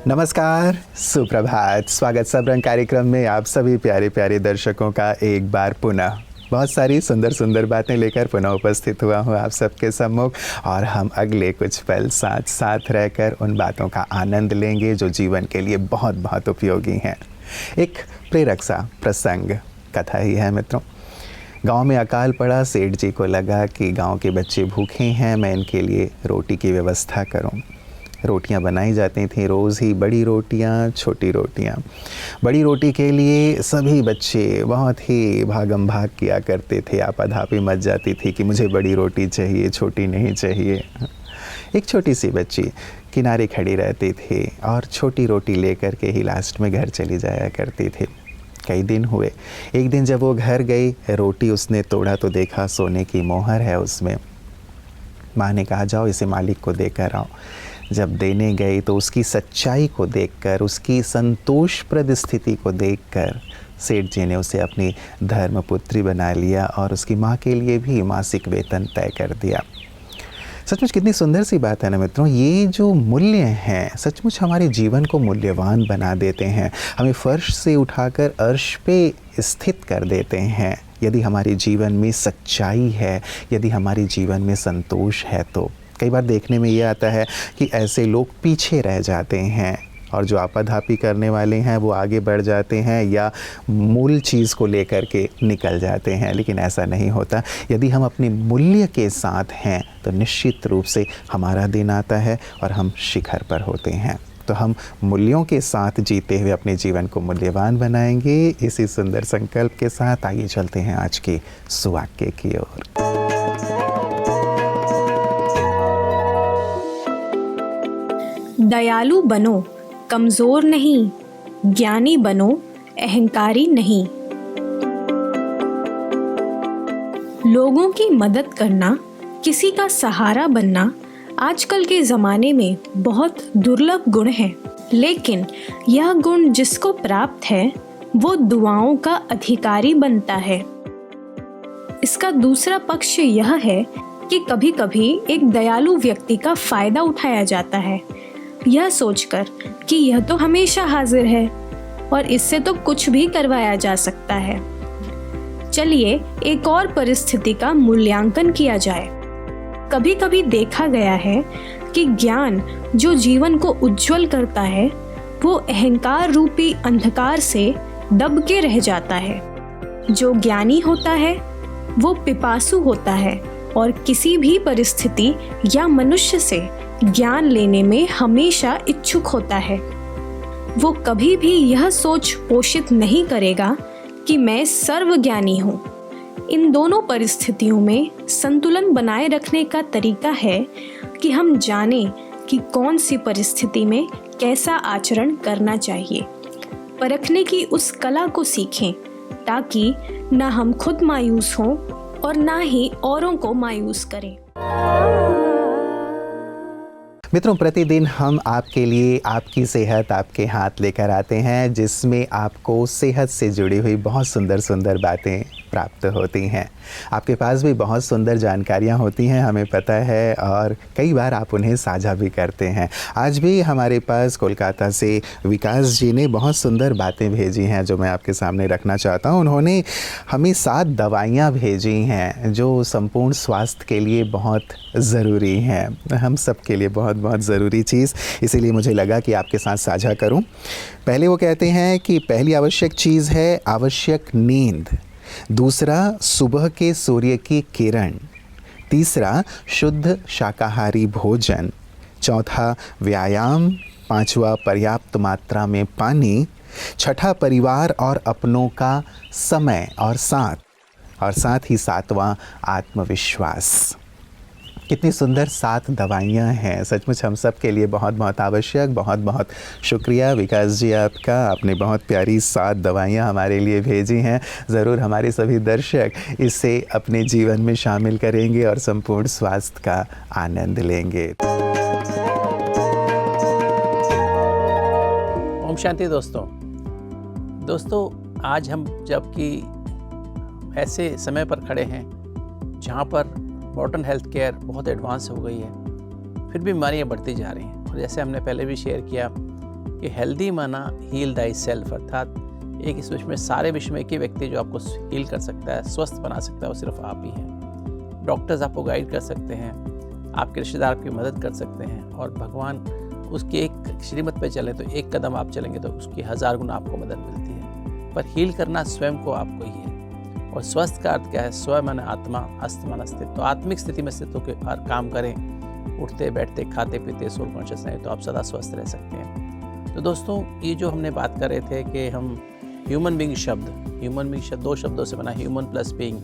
नमस्कार, सुप्रभात। स्वागत सबरंग कार्यक्रम में आप सभी प्यारे प्यारे दर्शकों का एक बार पुनः बहुत सारी सुंदर सुंदर बातें लेकर पुनः उपस्थित हुआ हूँ आप सबके सम्मुख, और हम अगले कुछ पल साथ साथ रहकर उन बातों का आनंद लेंगे जो जीवन के लिए बहुत बहुत उपयोगी हैं। एक प्रेरक सा प्रसंग कथा ही है मित्रों। गांव में अकाल पड़ा। सेठ जी को लगा कि गांव के बच्चे भूखे हैं, मैं इनके लिए रोटी की व्यवस्था करूं। रोटियां बनाई जाती थीं रोज़ ही, बड़ी रोटियां, छोटी रोटियां। बड़ी रोटी के लिए सभी बच्चे बहुत ही भागम भाग किया करते थे। आपाधापी मच जाती थी कि मुझे बड़ी रोटी चाहिए, छोटी नहीं चाहिए। एक छोटी सी बच्ची किनारे खड़ी रहती थी और छोटी रोटी लेकर के ही लास्ट में घर चली जाया करती थी। कई दिन हुए। एक दिन जब वो घर गई, रोटी उसने तोड़ा तो देखा सोने की मोहर है उसमें। माँ ने कहा जाओ इसे मालिक को देकर आओ। जब देने गई तो उसकी सच्चाई को देखकर, उसकी संतोषप्रद स्थिति को देखकर सेठ जी ने उसे अपनी धर्मपुत्री बना लिया और उसकी माँ के लिए भी मासिक वेतन तय कर दिया। सचमुच कितनी सुंदर सी बात है ना मित्रों। ये जो मूल्य हैं सचमुच हमारे जीवन को मूल्यवान बना देते हैं, हमें फर्श से उठाकर अर्श पे स्थित कर देते हैं। यदि हमारे जीवन में सच्चाई है, यदि हमारे जीवन में संतोष है तो कई बार देखने में ये आता है कि ऐसे लोग पीछे रह जाते हैं और जो आपाधापी करने वाले हैं वो आगे बढ़ जाते हैं या मूल चीज़ को लेकर के निकल जाते हैं। लेकिन ऐसा नहीं होता। यदि हम अपने मूल्य के साथ हैं तो निश्चित रूप से हमारा दिन आता है और हम शिखर पर होते हैं। तो हम मूल्यों के साथ जीते हुए अपने जीवन को मूल्यवान बनाएंगे। इसी सुंदर संकल्प के साथ आइए चलते हैं आज की सुवाक्य की ओर। दयालु बनो, कमजोर नहीं, ज्ञानी बनो, अहंकारी नहीं। लोगों की मदद करना, किसी का सहारा बनना आजकल के ज़माने में बहुत दुर्लभ गुण है। लेकिन यह गुण जिसको प्राप्त है वो दुआओं का अधिकारी बनता है। इसका दूसरा पक्ष यह है कि कभी कभी एक दयालु व्यक्ति का फायदा उठाया जाता है, यह सोचकर कि यह तो हमेशा हाजिर है और इससे तो कुछ भी करवाया जा सकता है। चलिए एक और परिस्थिति का मूल्यांकन किया जाए। कभी कभी देखा गया है कि ज्ञान जो जीवन को उज्जवल करता है वो अहंकार रूपी अंधकार से दब के रह जाता है। जो ज्ञानी होता है वो पिपासु होता है और किसी भी परिस्थिति या मनुष्य से ज्ञान लेने में हमेशा इच्छुक होता है। वो कभी भी यह सोच पोषित नहीं करेगा कि मैं सर्वज्ञानी हूँ। इन दोनों परिस्थितियों में संतुलन बनाए रखने का तरीका है कि हम जानें कि कौन सी परिस्थिति में कैसा आचरण करना चाहिए। परखने की उस कला को सीखें ताकि न हम खुद मायूस हों और ना ही औरों को मायूस करें। मित्रों, प्रतिदिन हम आपके लिए आपकी सेहत आपके हाथ लेकर आते हैं, जिसमें आपको सेहत से जुड़ी हुई बहुत सुंदर सुंदर बातें प्राप्त होती हैं। आपके पास भी बहुत सुंदर जानकारियां होती हैं, हमें पता है, और कई बार आप उन्हें साझा भी करते हैं। आज भी हमारे पास कोलकाता से विकास जी ने बहुत सुंदर बातें भेजी हैं जो मैं आपके सामने रखना चाहता हूं। उन्होंने हमें 7 दवाइयां भेजी हैं जो संपूर्ण स्वास्थ्य के लिए बहुत ज़रूरी हैं, हम सब के लिए बहुत बहुत ज़रूरी चीज़। इसीलिए मुझे लगा कि आपके साथ साझा करूं। पहले वो कहते हैं कि पहली आवश्यक चीज़ है आवश्यक नींद, दूसरा सुबह के सूर्य की किरण, तीसरा शुद्ध शाकाहारी भोजन, चौथा व्यायाम, पांचवा पर्याप्त मात्रा में पानी, छठा परिवार और अपनों का समय और साथ ही सातवां आत्मविश्वास। कितनी सुंदर 7 दवाइयाँ हैं, सचमुच हम सब के लिए बहुत बहुत आवश्यक। बहुत बहुत शुक्रिया विकास जी आपका, आपने बहुत प्यारी 7 दवाइयाँ हमारे लिए भेजी हैं। ज़रूर हमारे सभी दर्शक इसे अपने जीवन में शामिल करेंगे और संपूर्ण स्वास्थ्य का आनंद लेंगे। ओम शांति दोस्तों, आज हम जबकि ऐसे समय पर खड़े हैं जहाँ पर मॉडर्न हेल्थ केयर बहुत एडवांस हो गई है, फिर भी बीमारियाँ बढ़ती जा रही हैं। और जैसे हमने पहले भी शेयर किया कि हेल्दी माना हील दाई सेल्फ, अर्थात एक इस विश्व में, सारे विश्व में एक ही व्यक्ति जो आपको हील कर सकता है, स्वस्थ बना सकता है, वो सिर्फ आप ही हैं। डॉक्टर्स आपको गाइड कर सकते हैं, आपके रिश्तेदार आपकी मदद कर सकते हैं, और भगवान उसके एक श्रीमत पे चले तो एक कदम आप चलेंगे तो उसकी 1000 गुना आपको मदद मिलती है। पर हील करना स्वयं को आपको ही है। और स्वस्थ का अर्थ क्या है? स्व मन आत्मा, अस्त मन अस्तित्व। तो आत्मिक स्थिति में स्थित होकर हर काम करें, उठते बैठते खाते पीते सोल कॉन्शियस रहें, तो आप सदा स्वस्थ रह सकते हैं। तो दोस्तों, ये जो हमने बात कर रहे थे कि हम ह्यूमन बीइंग शब्द 2 शब्दों से बना, ह्यूमन प्लस बीइंग।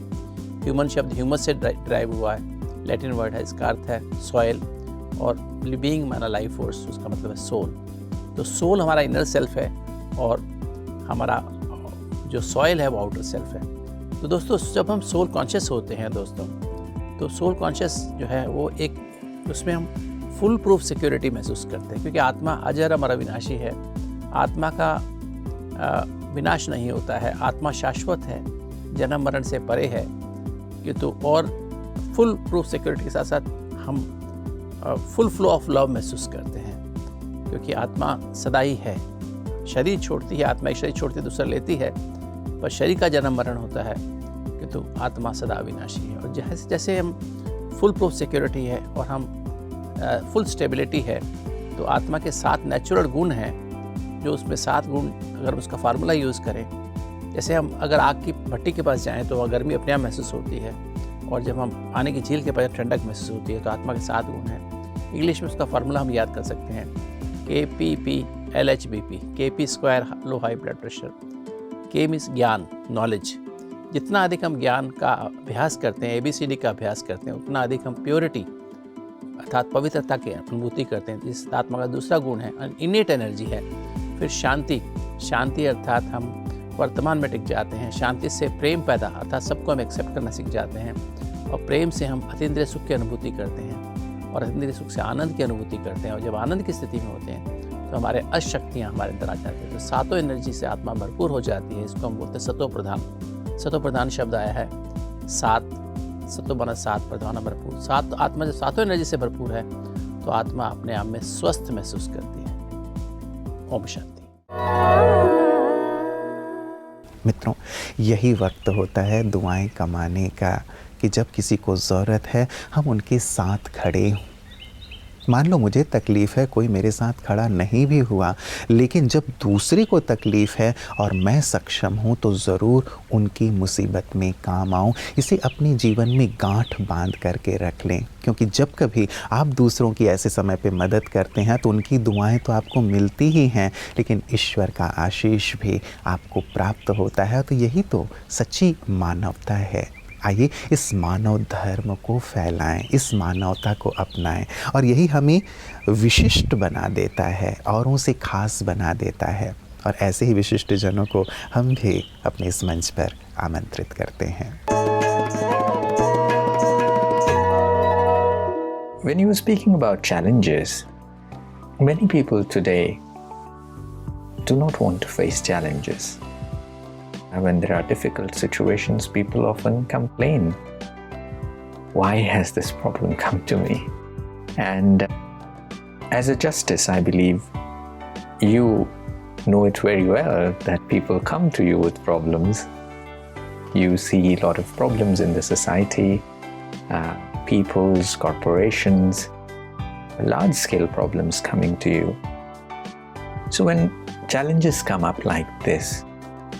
ह्यूमन शब्द ह्यूमस से ड्राइव हुआ है, लैटिन वर्ड है, इसका अर्थ है सॉइल, और बीइंग माना लाइफ फोर्स, उसका मतलब है सोल। तो सोल हमारा इनर सेल्फ है और हमारा जो सॉइल है वो आउटर सेल्फ है। तो दोस्तों, जब हम सोल कॉन्शियस होते हैं दोस्तों, तो सोल कॉन्शियस जो है वो एक, उसमें हम फुल प्रूफ सिक्योरिटी महसूस करते हैं, क्योंकि आत्मा अजर अमर अविनाशी है। आत्मा का विनाश नहीं होता है, आत्मा शाश्वत है, जन्म मरण से परे है। कि तो और फुल प्रूफ सिक्योरिटी के साथ साथ हम फुल फ्लो ऑफ लव महसूस करते हैं, क्योंकि आत्मा सदा ही है। शरीर छोड़ती है, आत्मा एक शरीर छोड़ती है, दूसरा लेती है, पर शरीर का जन्म मरण होता है, किंतु आत्मा सदा अविनाशी है। और जैसे जैसे हम फुल प्रूफ सिक्योरिटी है और हम फुल स्टेबिलिटी है, तो आत्मा के 7 नेचुरल गुण हैं, जो उसमें 7 गुण अगर उसका फार्मूला यूज़ करें, जैसे हम अगर आग की भट्टी के पास जाएं तो वह गर्मी अपने आप महसूस होती है, और जब हम पानी की झील के पास ठंडक महसूस होती है। तो आत्मा के 7 गुण हैं। इंग्लिश में उसका फार्मूला हम याद कर सकते हैं, KPP-LHBP, KP square low high blood pressure, K means ज्ञान, नॉलेज। जितना अधिक हम ज्ञान का अभ्यास करते हैं, ABCD का अभ्यास करते हैं, उतना अधिक हम प्योरिटी अर्थात पवित्रता की अनुभूति करते हैं। इस आत्मा का दूसरा गुण है इनेट एनर्जी है। फिर शांति अर्थात हम वर्तमान में टिक जाते हैं। शांति से प्रेम पैदा, अर्थात सबको हम एक्सेप्ट करना सीख जाते हैं, और प्रेम से हम अतीन्द्रिय सुख की अनुभूति करते हैं, और अतीन्द्रिय सुख से आनंद की अनुभूति करते हैं। और जब आनंद की स्थिति में होते हैं तो हमारे अशक्तियाँ हमारे अंदर आ जाती हैं। तो 7 एनर्जी से आत्मा भरपूर हो जाती है। इसको हम बोलते हैं सतो प्रधान। सतो प्रधान शब्द आया है 7, सतो बना 7, प्रधान भरपूर। 7 आत्मा जब 7 एनर्जी से भरपूर है तो आत्मा अपने आप में स्वस्थ महसूस करती है। ओम शांति। मित्रों, यही वक्त होता है दुआएं कमाने का, कि जब किसी को ज़रूरत है हम उनके साथ खड़े हों। मान लो मुझे तकलीफ़ है, कोई मेरे साथ खड़ा नहीं भी हुआ, लेकिन जब दूसरे को तकलीफ़ है और मैं सक्षम हूँ तो ज़रूर उनकी मुसीबत में काम आऊँ। इसे अपने जीवन में गांठ बांध करके रख लें, क्योंकि जब कभी आप दूसरों की ऐसे समय पे मदद करते हैं तो उनकी दुआएं तो आपको मिलती ही हैं, लेकिन ईश्वर का आशीष भी आपको प्राप्त होता है। तो यही तो सच्ची मानवता है। आइए इस मानव धर्म को फैलाएं, इस मानवता को अपनाएं, और यही हमें विशिष्ट बना देता है, औरों से खास बना देता है। और ऐसे ही विशिष्ट जनों को हम भी अपने इस मंच पर आमंत्रित करते हैं। When you were speaking about challenges, many people today do not want to face challenges. When there are difficult situations, people often complain, why has this problem come to me? And as a justice, I believe you know it very well that people come to you with problems. You see a lot of problems in the society, people's, corporations, large-scale problems coming to you. So when challenges come up like this,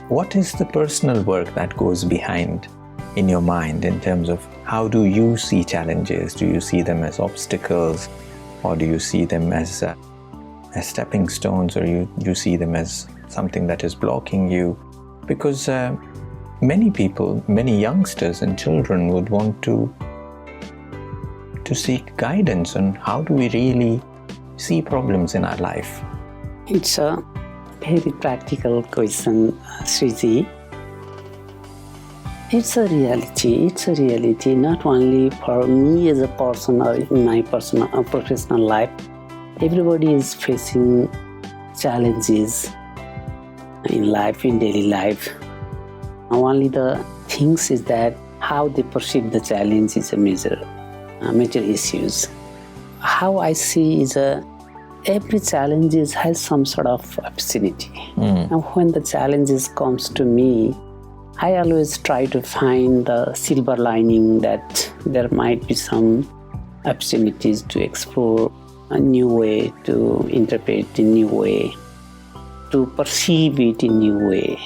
what is the personal work that goes behind in your mind in terms of how do you see challenges? Do you see them as obstacles, or do you see them as stepping stones, or you see them as something that is blocking you? Because many people, many youngsters and children would want to seek guidance on how do we really see problems in our life. It's a very practical question, Sriji. It's a reality not only for me as a person or in my personal or professional life. Everybody is facing challenges in life, in daily life. Only the things is that how they perceive the challenge is a major issues. How I see is every challenges has some sort of opportunity. And when the challenges comes to me, I always try to find the silver lining, that there might be some opportunities to explore a new way, to interpret in new way, to perceive it in new way.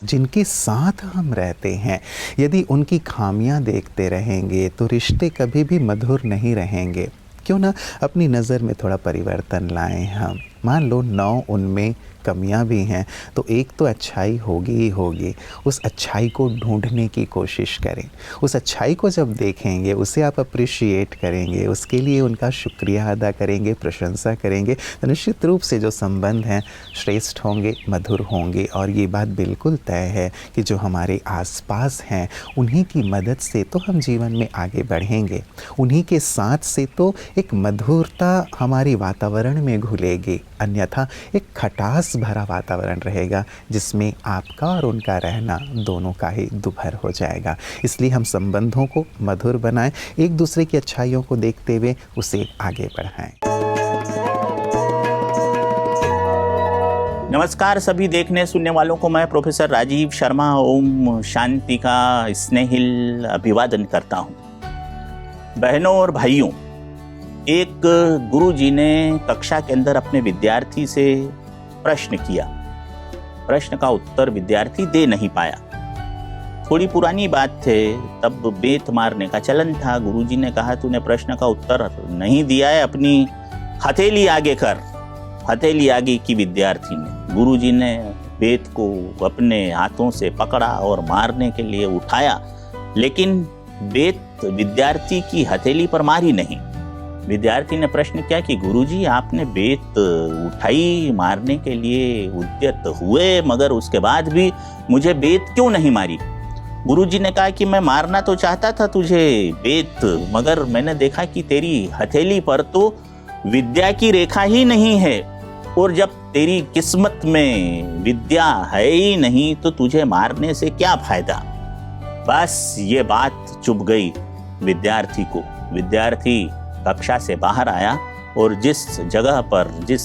जिनके साथ हम रहते हैं, यदि उनकी खामियां देखते रहेंगे तो रिश्ते कभी भी मधुर नहीं रहेंगे। क्यों ना अपनी नज़र में थोड़ा परिवर्तन लाएं हम। मान लो 9 उनमें कमियां भी हैं तो एक तो अच्छाई होगी ही होगी। उस अच्छाई को ढूंढने की कोशिश करें। उस अच्छाई को जब देखेंगे, उसे आप अप्रिशिएट करेंगे, उसके लिए उनका शुक्रिया अदा करेंगे, प्रशंसा करेंगे, तो निश्चित रूप से जो संबंध हैं श्रेष्ठ होंगे, मधुर होंगे। और ये बात बिल्कुल तय है कि जो हमारे आसपास हैं उन्हीं की मदद से तो हम जीवन में आगे बढ़ेंगे। उन्हीं के साथ से तो एक मधुरता हमारी वातावरण में घुलेगी, अन्यथा एक खटास भरा वातावरण रहेगा जिसमें आपका और उनका रहना दोनों का ही दुभर हो जाएगा। इसलिए हम संबंधों को मधुर बनाएं, एक दूसरे की अच्छाइयों को देखते हुए उसे आगे बढ़ाएं। नमस्कार सभी देखने सुनने वालों को, मैं प्रोफेसर राजीव शर्मा ओम शांति का स्नेहिल अभिवादन करता हूँ। बहनों और भाइयों, एक गुरुजी ने कक्षा के अंदर अपने विद्यार्थी से प्रश्न किया। प्रश्न का उत्तर विद्यार्थी दे नहीं पाया। थोड़ी पुरानी बात थे, तब बेत मारने का चलन था। गुरुजी ने कहा तूने प्रश्न का उत्तर नहीं दिया है, अपनी हथेली आगे कर। हथेली आगे की विद्यार्थी ने, गुरुजी ने बेत को अपने हाथों से पकड़ा और मारने के लिए उठाया, लेकिन बेत विद्यार्थी की हथेली पर मारी नहीं। विद्यार्थी ने प्रश्न किया कि गुरुजी आपने बेत उठाई, मारने के लिए उद्यत हुए, मगर उसके बाद भी मुझे बेत क्यों नहीं मारी? गुरुजी ने कहा कि मैं मारना तो चाहता था तुझे बेत, मगर मैंने देखा कि तेरी हथेली पर तो विद्या की रेखा ही नहीं है, और जब तेरी किस्मत में विद्या है ही नहीं तो तुझे मारने से क्या फायदा? बस ये बात चुभ गई विद्यार्थी को। विद्यार्थी कक्षा से बाहर आया और जिस जगह पर, जिस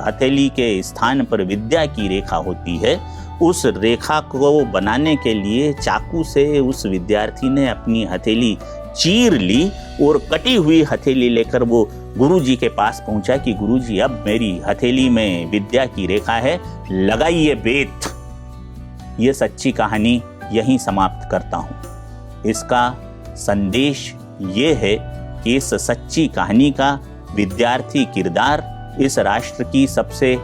हथेली के स्थान पर विद्या की रेखा होती है, उस रेखा को बनाने के लिए चाकू से उस विद्यार्थी ने अपनी हथेली चीर ली और कटी हुई हथेली लेकर वो गुरुजी के पास पहुंचा कि गुरुजी अब मेरी हथेली में विद्या की रेखा है, लगाइए बेत। ये सच्ची कहानी यहीं समाप्त करता हूँ। इसका संदेश ये है कि इस सच्ची कहानी का विद्यार्थी किरदार इस राष्ट्र की सबसे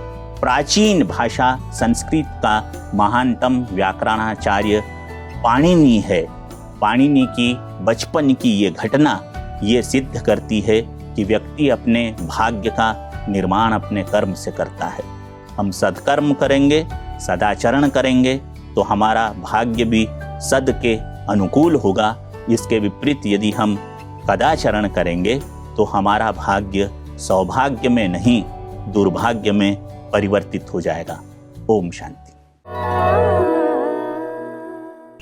प्राचीन भाषा संस्कृत का महानतम व्याकरणाचार्य पाणिनि है। पाणिनि की बचपन की ये घटना ये सिद्ध करती है कि व्यक्ति अपने भाग्य का निर्माण अपने कर्म से करता है। हम सत्कर्म करेंगे, सदाचरण करेंगे तो हमारा भाग्य भी सद के अनुकूल होगा। इसके विपरीत यदि हम कदाचरण करेंगे तो हमारा भाग्य सौभाग्य में नहीं दुर्भाग्य में परिवर्तित हो जाएगा। ओम शांति।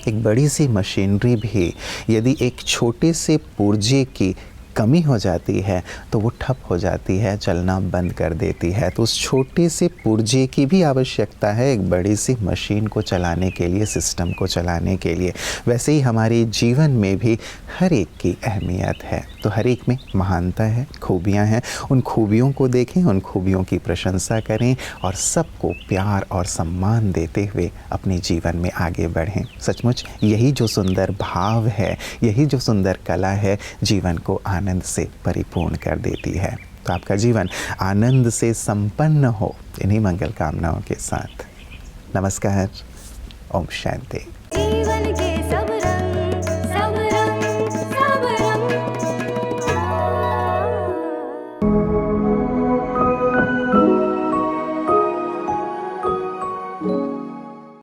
एक बड़ी सी मशीनरी भी यदि एक छोटे से पुर्जे की कमी हो जाती है तो वो ठप हो जाती है, चलना बंद कर देती है। तो उस छोटे से पुर्जे की भी आवश्यकता है एक बड़ी सी मशीन को चलाने के लिए, सिस्टम को चलाने के लिए। वैसे ही हमारे जीवन में भी हर एक की अहमियत है। तो हर एक में महानता है, खूबियाँ हैं। उन खूबियों को देखें, उन खूबियों की प्रशंसा करें और सबको प्यार और सम्मान देते हुए अपने जीवन में आगे बढ़ें। सचमुच यही जो सुंदर भाव है, यही जो सुंदर कला है, जीवन को आनंद से परिपूर्ण कर देती है। तो आपका जीवन आनंद से संपन्न हो, इन्हीं मंगल कामनाओं के साथ। नमस्कार। ओम शांति।